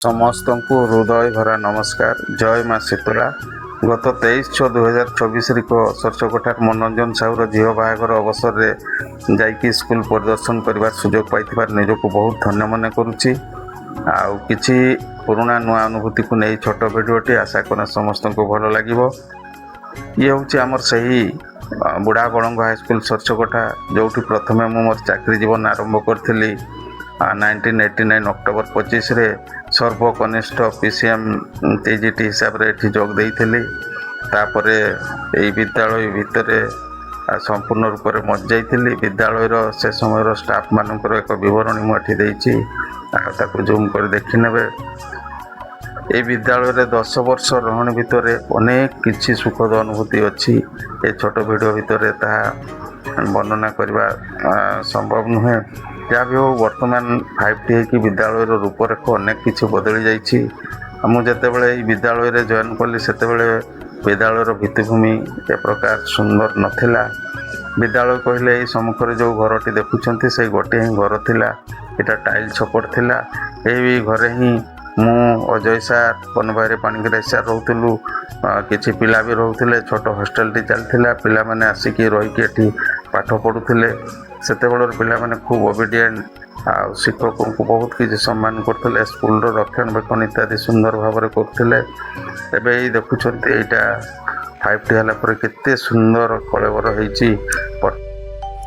ସମସ୍ତଙ୍କୁ ହୃଦୟ ଭରା ନମସ୍କାର। ଜୟ ମା ଶୀତଳା। ଗତ 23/6/2024 ଏକ ସର୍ଚ୍ଚକୋଠାର ମନୋରଞ୍ଜନ ସାହୁର ଝିଅ ବାହାଘର ଅବସରରେ ଯାଇକି ସ୍କୁଲ ପରିଦର୍ଶନ କରିବାର ସୁଯୋଗ ପାଇଥିବାର ନିଜକୁ ବହୁତ ଧନ୍ୟ ମନେ କରୁଛି। ଆଉ କିଛି ପୁରୁଣା ନୂଆ ଅନୁଭୂତିକୁ ନେଇ ଛୋଟ ଭିଡ଼ିଓଟି, ଆଶା କରେ ସମସ୍ତଙ୍କୁ ଭଲ ଲାଗିବ। ଇଏ ହେଉଛି ଆମର ସେହି ବୁଢ଼ା ବଳଙ୍ଗ ହାଇସ୍କୁଲ ସର୍ଚ୍ଚକୋଠା, ଯେଉଁଠି ପ୍ରଥମେ ମୁଁ ମୋର ଚାକିରି ଜୀବନ ଆରମ୍ଭ କରିଥିଲି 1989 ଅକ୍ଟୋବର 25ରେ ସର୍ବକନିଷ୍ଠ PCM TGT ହିସାବରେ ଏଠି ଯୋଗ ଦେଇଥିଲି। ତାପରେ ଏହି ବିଦ୍ୟାଳୟ ଭିତରେ ସମ୍ପୂର୍ଣ୍ଣ ରୂପରେ ମଜ୍ଜାଇଥିଲି। ବିଦ୍ୟାଳୟର ସେ ସମୟର ଷ୍ଟାଫମାନଙ୍କର ଏକ ବିବରଣୀ ମୁଁ ଏଠି ଦେଇଛି, ଆଉ ତାକୁ ଜୁମ୍ କରି ଦେଖିନେବେ। এই ବିଦ୍ୟାଳୟରେ 10 ବର୍ଷ ରହଣି ଭିତରେ ଅନେକ କିଛି ସୁଖଦ ଅନୁଭୂତି ଅଛି। ଏ ଛୋଟ ଭିଡ଼ିଓ ଭିତରେ ତାହା ବର୍ଣ୍ଣନା କରିବା ସମ୍ଭବ ନୁହେଁ। ଯାହା ବି ହେଉ, ବର୍ତ୍ତମାନ 5T ହେଇକି ବିଦ୍ୟାଳୟର ରୂପରେଖ ଅନେକ କିଛି ବଦଳି ଯାଇଛି। ମୁଁ ଯେତେବେଳେ ଏହି ବିଦ୍ୟାଳୟରେ ଜଏନ୍ କଲି, ସେତେବେଳେ ବିଦ୍ୟାଳୟର ଭିତ୍ତିଭୂମି ଏ ପ୍ରକାର ସୁନ୍ଦର ନଥିଲା। ବିଦ୍ୟାଳୟ କହିଲେ ଏହି ସମ୍ମୁଖରେ ଯେଉଁ ଘରଟି ଦେଖୁଛନ୍ତି, ସେଇ ଗୋଟିଏ ହିଁ ଘର ଥିଲା। ଏଇଟା ଟାଇଲ୍ ଛପର ଥିଲା। ଏହି ଘରେ ହିଁ ମୁଁ, ଅଜୟ ସାର୍, ବନଭାଇରେ ପାଣିଗ୍ରାହୀ ସାର୍ ରହୁଥିଲୁ। କିଛି ପିଲା ବି ରହୁଥିଲେ। ଛୋଟ ହଷ୍ଟେଲଟି ଚାଲିଥିଲା। ପିଲାମାନେ ଆସିକି ରହିକି ଏଠି ପାଠ ପଢ଼ୁଥିଲେ। ସେତେବେଳର ପିଲାମାନେ ଖୁବ୍ ଓବିଡିଏଣ୍ଟ, ଆଉ ଶିକ୍ଷକଙ୍କୁ ବହୁତ କିଛି ସମ୍ମାନ କରୁଥିଲେ। ସ୍କୁଲର ରକ୍ଷଣାବେକ୍ଷଣ ଇତ୍ୟାଦି ସୁନ୍ଦର ଭାବରେ କରୁଥିଲେ। ଏବେ ଏଇ ଦେଖୁଛନ୍ତି, ଏଇଟା 5T ହେଲା ପରେ କେତେ ସୁନ୍ଦର କଳେବର ହେଇଛି।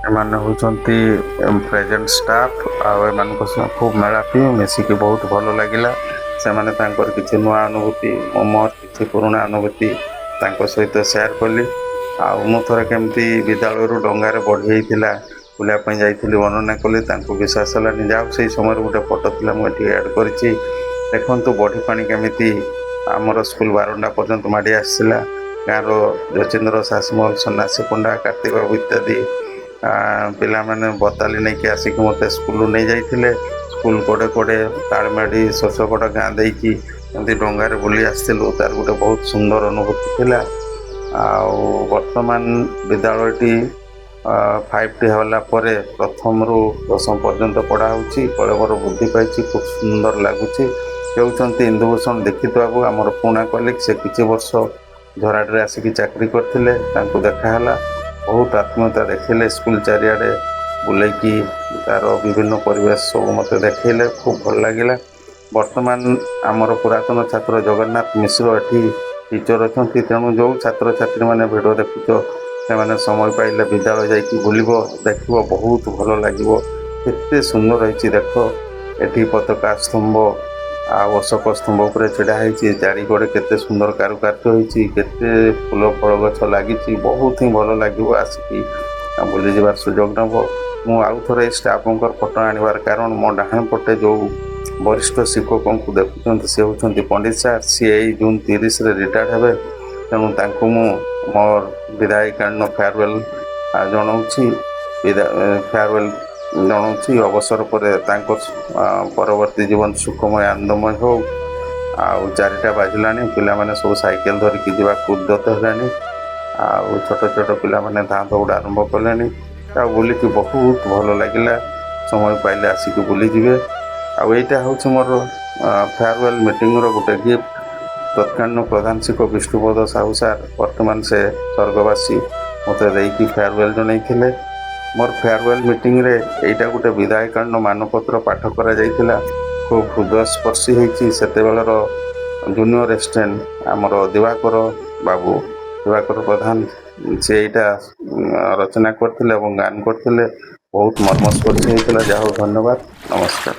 ଏମାନେ ହେଉଛନ୍ତି ପ୍ରେଜେଣ୍ଟ ଷ୍ଟାଫ୍, ଆଉ ଏମାନଙ୍କ ସହ ଖୁବ୍ ମେଳାପି ମିଶିକି ବହୁତ ଭଲ ଲାଗିଲା। ସେମାନେ ତାଙ୍କର କିଛି ନୂଆ ଅନୁଭୂତି, ମୋର କିଛି ପୁରୁଣା ଅନୁଭୂତି ତାଙ୍କ ସହିତ ସେୟାର କଲି। ଆଉ ମୁଁ ଥରେ କେମିତି ବିଦ୍ୟାଳୟରୁ ଡଙ୍ଗାରେ ବଢ଼ି ଯାଇଥିଲା, ବୁଲିବା ପାଇଁ ଯାଇଥିଲି, ବର୍ଣ୍ଣନା କଲି। ତାଙ୍କୁ ବିଶ୍ୱାସ ହେଲାନି। ଯାହା ସେଇ ସମୟରେ ଗୋଟେ ଫଟୋ ଥିଲା, ମୁଁ ଏଠି ଆଡ଼୍ କରିଛି। ଦେଖନ୍ତୁ ବଢ଼ି ପାଣି କେମିତି ଆମର ସ୍କୁଲ ବାରଣ୍ଡା ପର୍ଯ୍ୟନ୍ତ ମାଡ଼ି ଆସିଥିଲା। ଗାଁର ଯତୀନ୍ଦ୍ର ଶାସମଲ, ସନ୍ନ୍ୟାସୀ ପଣ୍ଡା, କାର୍ତ୍ତିକ ବାବୁ ଇତ୍ୟାଦି ପିଲାମାନେ ବତାଲି ନେଇକି ଆସିକି ମୋତେ ସ୍କୁଲରୁ ନେଇ ଯାଇଥିଲେ। ସ୍କୁଲ କୋଡ଼େ କୋଡ଼େ ତାଳମାଡ଼ି ଶୋଷକୋଟ ଗାଁ ଦେଇକି ଏମିତି ଡଙ୍ଗାରେ ବୁଲି ଆସିଥିଲୁ। ତାର ଗୋଟେ ବହୁତ ସୁନ୍ଦର ଅନୁଭୂତି ଥିଲା। ଆଉ ବର୍ତ୍ତମାନ ବିଦ୍ୟାଳୟଟି 5T ହେଲା ପରେ ପ୍ରଥମରୁ 10ମ ପର୍ଯ୍ୟନ୍ତ ପଢ଼ା ହେଉଛି। କଳେବର ବୃଦ୍ଧି ପାଇଛି, ଖୁବ୍ ସୁନ୍ଦର ଲାଗୁଛି। ହେଉଛନ୍ତି ଇନ୍ଦୁଭୂଷଣ ଦୀକ୍ଷିତ ବାବୁ, ଆମର ପୁରୁଣା କଲିକ୍। ସେ କିଛି ବର୍ଷ ଝରାଡ଼ରେ ଆସିକି ଚାକିରି କରିଥିଲେ। ତାଙ୍କୁ ଦେଖା ହେଲା, ବହୁତ ଆତ୍ମୀୟତା ଦେଖେଇଲେ। ସ୍କୁଲ ଚାରିଆଡ଼େ ବୁଲେଇକି ତା'ର ବିଭିନ୍ନ ପରିବେଶ ସବୁ ମୋତେ ଦେଖେଇଲେ, ଖୁବ୍ ଭଲ ଲାଗିଲା। ବର୍ତ୍ତମାନ ଆମର ପୁରାତନ ଛାତ୍ର ଜଗନ୍ନାଥ ମିଶ୍ର ଏଠି ଟିଚର ଅଛନ୍ତି। ତେଣୁ ଯେଉଁ ଛାତ୍ରଛାତ୍ରୀମାନେ ଭିଡ଼ିଓ ଦେଖୁଛ, ସେମାନେ ସମୟ ପାଇଲେ ବିଦ୍ୟାଳୟ ଯାଇକି ବୁଲିବ, ଦେଖିବ, ବହୁତ ଭଲ ଲାଗିବ। କେତେ ସୁନ୍ଦର ହେଇଛି ଦେଖ। ଏଠି ପତାକା ସ୍ତମ୍ଭ ଆଉ ଅଶୋକ ସ୍ତମ୍ଭ ଉପରେ ଛିଡ଼ା ହେଇଛି। ଚାରିକଡ଼େ କେତେ ସୁନ୍ଦର କାରୁକାର୍ଯ୍ୟ ହେଇଛି, କେତେ ଫୁଲ ଫଳ ଗଛ ଲାଗିଛି। ବହୁତ ହିଁ ଭଲ ଲାଗିବ ଆସିକି ବୁଲିଯିବାର ସୁଯୋଗ ନେବ। ମୁଁ ଆଉ ଥରେ ଏଇ ଷ୍ଟାଫଙ୍କର ଫଟୋ ଆଣିବାର କାରଣ, ମୋ ଡାହାଣ ପଟେ ଯେଉଁ ବରିଷ୍ଠ ଶିକ୍ଷକଙ୍କୁ ଦେଖୁଛନ୍ତି, ସେ ହେଉଛନ୍ତି ପଣ୍ଡିତ ସାର୍। ସିଏ ଏଇ ଜୁନ୍ 30ରେ ରିଟାୟାର୍ଡ଼ ହେବେ। ତେଣୁ ତାଙ୍କୁ ମୁଁ ମୋର ବିଦାୟ କାଳୀନ ଫେୟାରୱେଲ୍ ଜଣାଉଛି। ଫେୟାରୱେଲ୍ ଜଣାଉଛି। ଅବସର ପରେ ତାଙ୍କ ପରବର୍ତ୍ତୀ ଜୀବନ ସୁଖମୟ ଆନନ୍ଦମୟ ହେଉ। ଆଉ 4ଟା ବାଜିଲାଣି, ପିଲାମାନେ ସବୁ ସାଇକେଲ ଧରିକି ଯିବାକୁ ଉଦ୍ୟତ ହେଲାଣି। ଆଉ ଛୋଟ ଛୋଟ ପିଲାମାନେ ଧାଁ ଦୌଡ଼ ଆରମ୍ଭ କଲେଣି। ଆଉ ବୁଲିକି ବହୁତ ଭଲ ଲାଗିଲା। ସମୟ ପାଇଲେ ଆସିକି ବୁଲିଯିବେ। ଆଉ ଏଇଟା ହେଉଛି ମୋର ଫେୟାରୱେଲ୍ ମିଟିଂର ଗୋଟେ ଗିଫ୍ଟ। ତତ୍କାଳୀନ ପ୍ରଧାନ ଶିକ୍ଷକ ବିଷ୍ଣୁପଦ ସାହୁ ସାର୍, ବର୍ତ୍ତମାନ ସେ ସ୍ୱର୍ଗବାସୀ, ମୋତେ ଦେଇକି ଫେୟାରୱେଲ୍ ଜଣାଇଥିଲେ। ମୋର ଫେୟାରୱେଲ୍ ମିଟିଂରେ ଏଇଟା ଗୋଟେ ବିଦାୟକାଳୀନ ମାନପତ୍ର ପାଠ କରାଯାଇଥିଲା। ଖୁବ୍ ହୃଦୟସ୍ପର୍ଶୀ ହେଇଛି। ସେତେବେଳର ଜୁନିୟର ରେସିଡେଣ୍ଟ ଆମର ଦିବାକର ବାବୁ, ଦିବାକର ପ୍ରଧାନ, ସେ ଏଇଟା ରଚନା କରିଥିଲେ ଏବଂ ଗାନ କରିଥିଲେ। ବହୁତ ମର୍ମସ୍ପର୍ଶୀ ହେଇଥିଲା। ଯାହା ହଉ, ଧନ୍ୟବାଦ, ନମସ୍କାର।